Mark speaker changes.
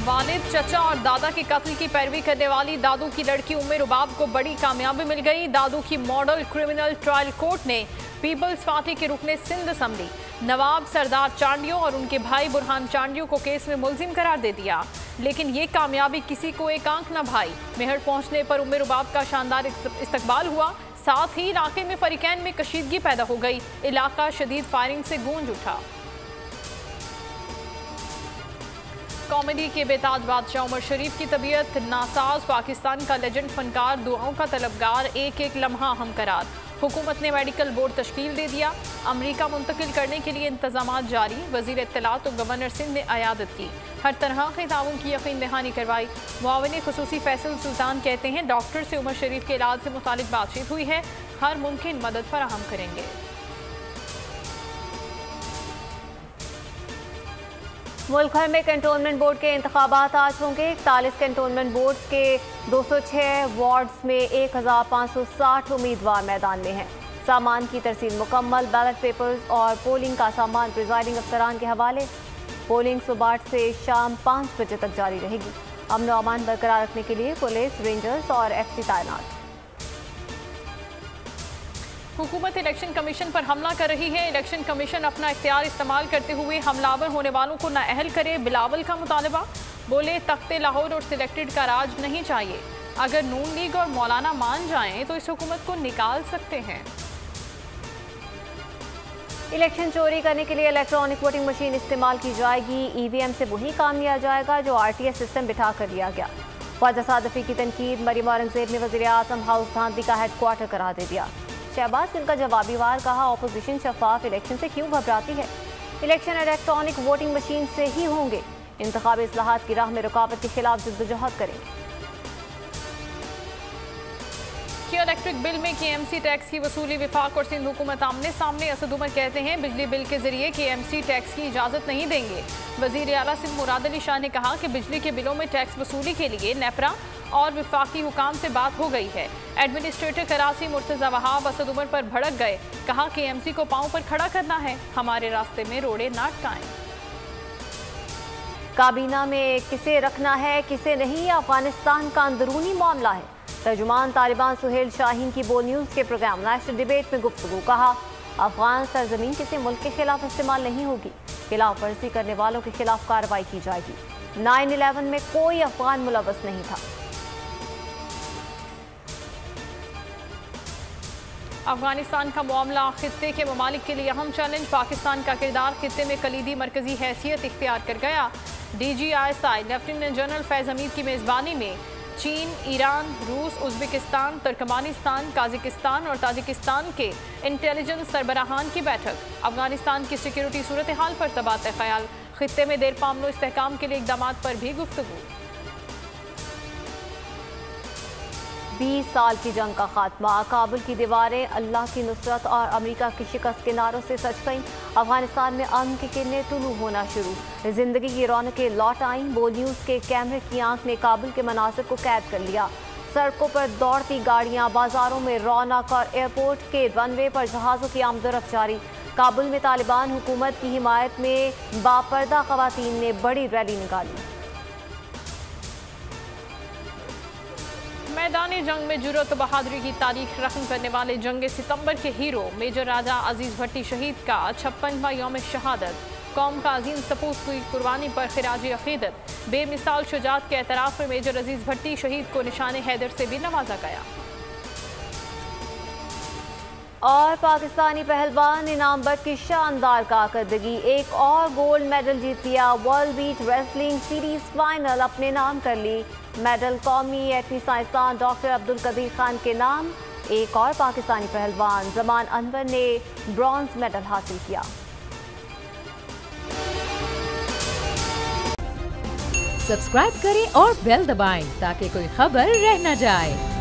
Speaker 1: वालिद, चचा और दादा के कत्ल की पैरवी करने वाली दादू की लड़की उम्मे रुबाब को बड़ी कामयाबी मिल गई। दादू की मॉडल क्रिमिनल ट्रायल कोर्ट ने पीपल्स पार्टी के रुकने सिंध असम्बली नवाब सरदार चांडियों और उनके भाई बुरहान चांडियों को केस में मुलजिम करार दे दिया। लेकिन ये कामयाबी किसी को एक आंख न भाई। मेहर पहुंचने पर उम्मे रुबाब का शानदार इस्तकबाल हुआ। साथ ही इलाके में फरीकैन में कशीदगी पैदा हो गई। इलाका शदीद फायरिंग से गूंज उठा। कॉमेडी के बेताज बादशाह उमर शरीफ की तबीयत नासाज। पाकिस्तान का लेजेंड फनकार दुआओं का तलबगार, एक एक लम्हा हम करार। हुकूमत ने मेडिकल बोर्ड तश्कील दे दिया। अमरीका मुंतकिल करने के लिए इंतजामात जारी। वजीर इत्तलात और गवर्नर सिंध ने अयादत की। हर तरह के ताउन की यकीन दहानी करवाई। मुआविन खुसूसी फैसल सुल्तान कहते हैं डॉक्टर से उमर शरीफ के इलाज से मुतालिक बातचीत हुई है, हर मुमकिन मदद फराहम करेंगे।
Speaker 2: मुल्क भर में कंटोनमेंट बोर्ड के इंतखाबात आज होंगे। 41 कंटोनमेंट बोर्ड के 206 वार्ड्स में 1560 उम्मीदवार मैदान में हैं। सामान की तरसील मुकम्मल। बैलेट पेपर्स और पोलिंग का सामान प्रिजाइडिंग अफसरान के हवाले। पोलिंग सुबह 8 से शाम 5 बजे तक जारी रहेगी। अमन व अमान बरकरार रखने के लिए पुलिस, रेंजर्स और FC तैनात।
Speaker 1: हुकूमत इलेक्शन कमीशन पर हमला कर रही है। इलेक्शन कमीशन अपना इख्तियार इस्तेमाल करते हुए हमलावर होने वालों को नाअहल करे। बिलावल का मुतालबा, बोले तख्ते लाहौर और सिलेक्टेड का राज नहीं चाहिए। अगर नून लीग और मौलाना मान जाएं तो इस हुकूमत को निकाल सकते हैं।
Speaker 2: इलेक्शन चोरी करने के लिए इलेक्ट्रॉनिक वोटिंग मशीन इस्तेमाल की जाएगी। EVM से वही काम लिया जाएगा जो RTS सिस्टम बिठा कर लिया गया। ख्वाजा सादफी की तनकीद। मरियम औरंगजेब ने वज़ीर आज़म हाउस धांधली का हेडक्वार्टर करार दे दिया। शहबाज गिल का जवाबी वार, कहा ऑपोजिशन शफाफ इलेक्शन से क्यों घबराती है। इलेक्शन इलेक्ट्रॉनिक वोटिंग मशीन से ही होंगे। इंतखाबी इस्लाहात की राह में रुकावट के खिलाफ जद्दोजहद करेंगे।
Speaker 1: इलेक्ट्रिक बिल में KMC टैक्स की वसूली विफाक और सिंध हुकूमत आमने सामने। असद उमर कहते हैं बिजली बिल के जरिए KMC टैक्स की इजाज़त नहीं देंगे। वज़ीर आला सिंध मुराद अली शाह ने कहा कि बिजली के बिलों में टैक्स वसूली के लिए नेपरा और विफाकी हुकाम से बात हो गई है। एडमिनिस्ट्रेटर कराची मुर्तज़ा वहाब असद उमर पर भड़क गए। कहा KMC को पांव पर खड़ा करना है, हमारे रास्ते में रोड़े ना अटकाएं।
Speaker 2: काबीना में किसे रखना है किसे नहीं, अफगानिस्तान का अंदरूनी मामला है। तर्जुमान तालिबान सुहेल शाहीन की बोल न्यूज़ के प्रोग्राम नेशनल डिबेट में गुफ्तगू, कहा अफगान सरजमीन किसी मुल्क के खिलाफ इस्तेमाल नहीं होगी। खिलाफ वर्जी करने वालों के खिलाफ कार्रवाई की जाएगी। 9/11 में कोई अफगान मुलव्वस नहीं था।
Speaker 1: अफगानिस्तान का मामला खित्ते के ममालिक के लिए अहम चैलेंज। पाकिस्तान का किरदार खित्ते में कलीदी मरकजी हैसियत इख्तियार कर गया। DGISI लेफ्टिनेंट जनरल फैज़ हमीद की मेज़बानी में चीन, ईरान, रूस, उज़्बेकिस्तान, तुर्कमानिस्तान, काज़ाकिस्तान और ताजिकिस्तान के इंटेलिजेंस सरबराहान की बैठक। अफगानिस्तान की सिक्योरिटी सूरत हाल पर तबादला ख्याल। खित्ते में देर पामनो इस्तेहकाम के लिए इक़दामात पर भी गुफ्तगू।
Speaker 2: 20 साल की जंग का खात्मा। काबुल की दीवारें अल्लाह की नुसरत और अमेरिका की शिकस्त के नारों से सज गईं। अफगानिस्तान में अमन की किरणें तुलू होना शुरू। जिंदगी की रौनकें लौट आईं। वो न्यूज़ के कैमरे की आंख ने काबुल के मनासिर को कैद कर लिया। सड़कों पर दौड़ती गाड़ियां, बाजारों में रौनक और एयरपोर्ट के रनवे पर जहाज़ों की आमदोरफ्त जारी। काबुल में तालिबान हुकूमत की हिमायत में बापर्दा ख़वातीन ने बड़ी रैली निकाली।
Speaker 1: मैदानी जंग में जुर्रत और बहादुरी की तारीख रकम करने वाले जंग सितंबर के हीरो मेजर राजा अजीज भट्टी शहीद का 56वां यौम शहादत। कौम का अजीम सपूत की कुर्बानी पर खिराज अकीदत। बेमिसाल शुजात के एतराफ़ में मेजर अजीज भट्टी शहीद को निशान हैदर से भी नवाजा गया।
Speaker 2: और पाकिस्तानी पहलवान इनामबख्श की शानदार कारकर्दगी, एक और गोल्ड मेडल जीत लिया। World beat wrestling series final अपने नाम कर ली। मेडल कौमी एटमी साइंसदान डॉक्टर अब्दुल कदीर खान के नाम। एक और पाकिस्तानी पहलवान जमान अनवर ने ब्रॉन्ज मेडल हासिल किया।
Speaker 3: सब्सक्राइब करें और बेल दबाएं ताकि कोई खबर रह न जाए।